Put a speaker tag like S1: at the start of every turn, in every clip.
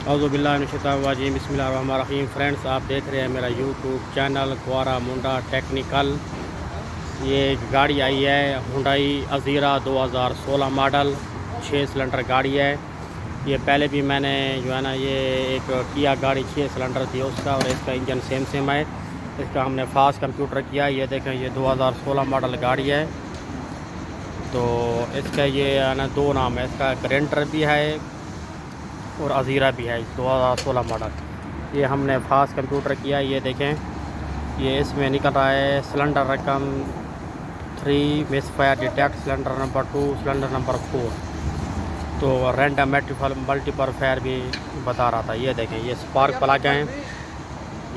S1: औज़ुबिल्लाहिमिनश्शैतानिर्रजीम बिस्मिल्लाहिर्रहमानिर्रहीम। फ्रेंड्स, आप देख रहे हैं मेरा यूट्यूब चैनल क्वारा मुंडा टेक्निकल। ये गाड़ी आई है हुंडई अज़ीरा 2016 मॉडल, 6 सिलेंडर गाड़ी है। ये पहले भी मैंने जो है ना ये एक किया गाड़ी 6 सिलेंडर थी उसका, और इसका इंजन सेम है। इसका हमने फास्ट कंप्यूटर किया। ये देखें, ये 2016 मॉडल गाड़ी है। तो इसका ये है ना 2 नाम है, इसका ग्रेंटर भी है और अज़ीरा भी है 2016 मॉडल। ये हमने फास्ट कंप्यूटर किया। ये देखें, ये इसमें निकल रहा है सिलेंडर रकम 3, misfire detect, cylinder number 2, cylinder number 4। तो रैंडम मल्टीपल फायर भी बता रहा था। ये देखें, ये स्पार्क प्लग हैं।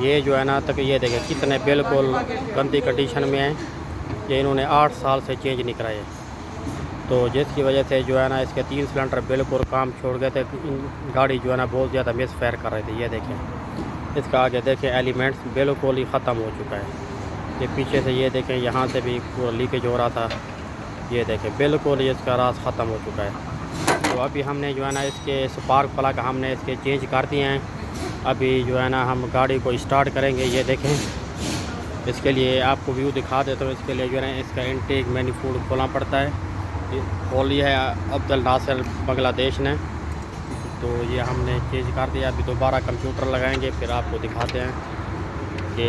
S1: ये जो है ना तक ये देखें कितने बिल्कुल गंदी कंडीशन में है। ये इन्होंने 8 साल से चेंज नहीं कराए। तो जिसकी वजह से जो है ना इसके 3 सिलेंडर बिल्कुल काम छोड़ गए थे। गाड़ी जो है ना बहुत ज़्यादा मिस फायर कर रही थी। ये देखें, इसका आगे देखें एलिमेंट्स बिल्कुल ही ख़त्म हो चुका है। ये पीछे से ये देखें, यहाँ से भी पूरा लीकेज हो रहा था। ये देखें बिल्कुल ही इसका राज ख़त्म हो चुका है। तो अभी हमने जो है ना इसके स्पार्क प्लग हमने इसके चेंज कर दिए हैं। अभी जो है ना हम गाड़ी को स्टार्ट करेंगे। ये देखें, इसके लिए आपको व्यू दिखा देता हूँ। इसके लिए जो है इसका इनटेक मैनिफोल्ड खोलना पड़ता है। खोली है अब्दुल नासिर बांग्लादेश ने। तो ये हमने चेंज कर दिया। अभी दोबारा कंप्यूटर लगाएंगे, फिर आपको दिखाते हैं कि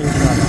S1: इंशाल्लाह।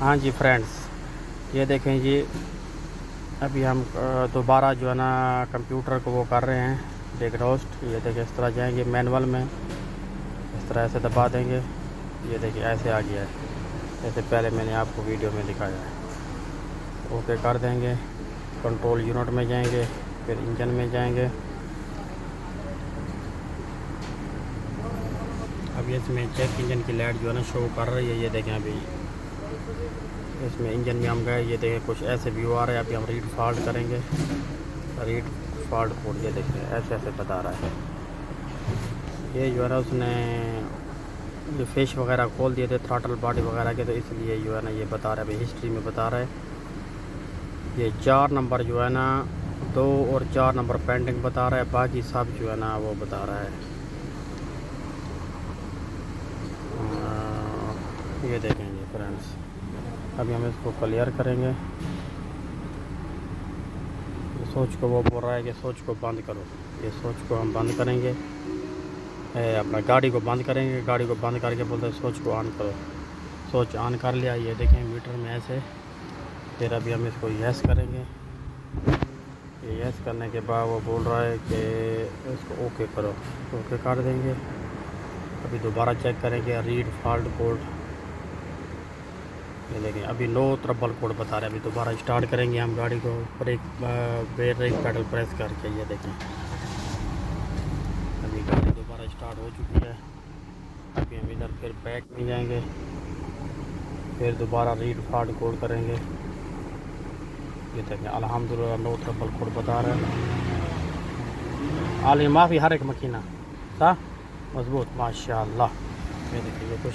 S1: हाँ जी फ्रेंड्स, ये देखें जी, अभी हम दोबारा जो है ना कंप्यूटर को वो कर रहे हैं डिagnosed। ये देखें, इस तरह जाएंगे मैनुअल में, इस तरह ऐसे दबा देंगे। ये देखिए ऐसे आ गया है, जैसे पहले मैंने आपको वीडियो में दिखाया है। ओके कर देंगे। कंट्रोल यूनिट में जाएंगे, फिर इंजन में जाएंगे। अभी इसमें चेक इंजन की लाइट जो है ना शो कर रही है। ये देखें, अभी इसमें इंजन में हम गए। ये देखें कुछ ऐसे व्यू आ रहा है। अभी हम रीड फॉल्ट करेंगे, रीड फॉल्ट कोड। ये देखें ऐसे ऐसे बता रहा है। ये जो है ना उसने ये फिश वगैरह खोल दिए थे, थ्रॉटल बॉडी वगैरह के, तो इसलिए जो है ना ये बता रहा है, अभी हिस्ट्री में बता रहा है। ये 4 नंबर जो है ना 2 और 4 नंबर पेंडिंग बता रहा है। बाकी सब जो है ना वो बता रहा है। ये देखेंगे फ्रेंड्स, अभी हम इसको क्लियर करेंगे। सोच को वो बोल रहा है कि सोच को बंद करो। ये सोच को हम बंद करेंगे, अपना गाड़ी को बंद करेंगे। गाड़ी को बंद करके बोलते हैं सोच को ऑन करो। सोच ऑन कर लिया। ये देखें मीटर में ऐसे। फिर अभी हम इसको यस करेंगे। ये यस करने के बाद वो बोल रहा है कि इसको ओके करो, ओके कर देंगे। अभी दोबारा चेक करेंगे रीड फॉल्ट कोड। ये देखें, अभी नो ट्रबल कोड बता रहा है। अभी दोबारा स्टार्ट करेंगे हम गाड़ी को, ब्रेक पेडल प्रेस करके। ये देखें, अभी गाड़ी दोबारा स्टार्ट हो चुकी है। अभी हम इधर फिर बैक में जाएंगे, फिर दोबारा रीड फॉल्ट कोड करेंगे। ये देखें अल्हम्दुलिल्लाह नो ट्रबल कोड बता रहा है। आली माफ़ी हर एक मकीना सा मजबूत माशाल्लाह। ये देखिए, ये कुछ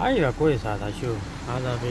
S1: आइएगा कोई सादा शो आधा भी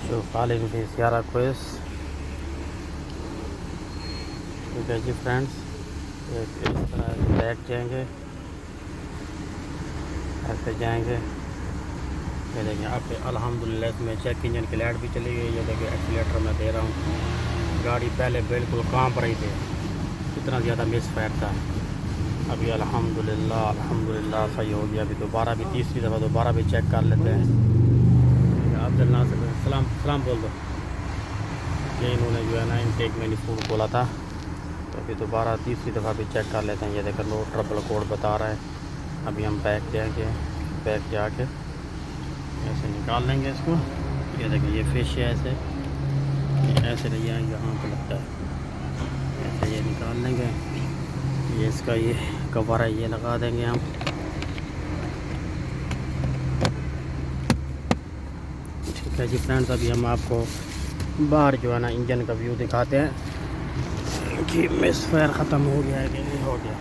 S1: शो खालिद भी सियारा कोइस। ठीक है जी फ्रेंड्स, इस तरह बैक जाएंगे, ऐसे जाएंगे। ये देखिए आप अल्हम्दुलिल्लाह इसमें चेक इंजन की लाइट भी चली गई। ये देखिए एक्सीलेटर मैं दे रहा हूँ। गाड़ी पहले बिल्कुल कांप रही थी, कितना ज़्यादा मिस फायर था। अभी अल्हम्दुलिल्लाह सही हो गया। अभी दोबारा भी तीसरी दफ़ा दोबारा भी चेक कर लेते हैं। अब्दुल नासिर सलाम सलाम बोल दो। ये इन्होंने जो है ना इनटेक मैनिफोल्ड बोला था। तो अभी दोबारा तीसरी दफ़ा भी चेक कर लेते हैं। ये देखो नो ट्रबल कोड बता रहा है। अभी हम बैक जाएंगे, बैक जाके ऐसे निकाल लेंगे इसको। ये देखिए, ये फिश है ऐसे नहीं है, यहाँ पे लगता है ऐसे। ये निकाल लेंगे। ये इसका ये कवर है, ये लगा देंगे हम। ठीक है जी फ्रेंड्स, अभी हम आपको बाहर जो है ना इंजन का व्यू दिखाते हैं कि मिस फायर ख़त्म हो गया है कि नहीं हो गया।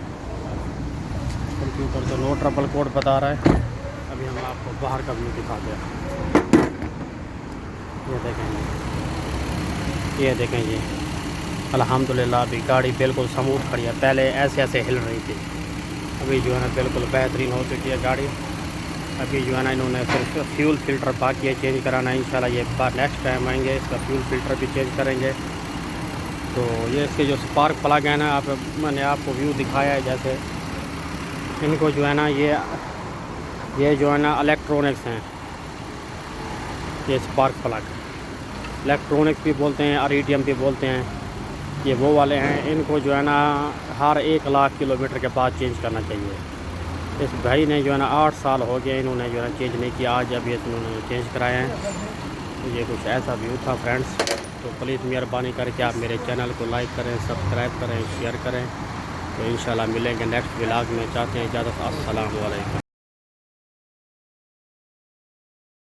S1: कंप्यूटर तो नो ट्रबल कोड बता रहा है। अभी हम आपको बाहर का व्यू दिखाते हैं। ये देखें जी, अल्हम्दुलिल्लाह अभी गाड़ी बिल्कुल स्मूथ खड़ी है। पहले ऐसे ऐसे हिल रही थी, अभी जो है ना बिल्कुल बेहतरीन हो चुकी है गाड़ी। अभी जो है ना इन्होंने सिर्फ फ्यूल फ़िल्टर बाकी है चेंज कराना है। इंशाल्लाह ये बार नेक्स्ट टाइम आएंगे, इसका फ्यूल फ़िल्टर भी चेंज करेंगे। तो ये इसके जो स्पार्क प्लग है ना, मैंने आपको व्यू दिखाया है। जैसे इनको जो है ना ये जो है ना इलेक्ट्रॉनिक्स हैं, ये स्पार्क प्लग इलेक्ट्रॉनिक्स भी बोलते हैं और EDM भी बोलते हैं। ये वो वाले हैं, इनको जो है ना हर 1 लाख किलोमीटर के बाद चेंज करना चाहिए। इस भाई ने जो है ना 8 साल हो गए, इन्होंने जो है ना चेंज नहीं किया, आज अभी इन्होंने चेंज कराए हैं। तो ये कुछ ऐसा व्यू था फ्रेंड्स। तो प्लीज़ मेहरबानी करके आप मेरे चैनल को लाइक करें, सब्सक्राइब करें, शेयर करें। तो इंशाल्लाह मिलेंगे नेक्स्ट व्लॉग में। चाहते हैं इजाज़त, अस्सलाम वालेकुम।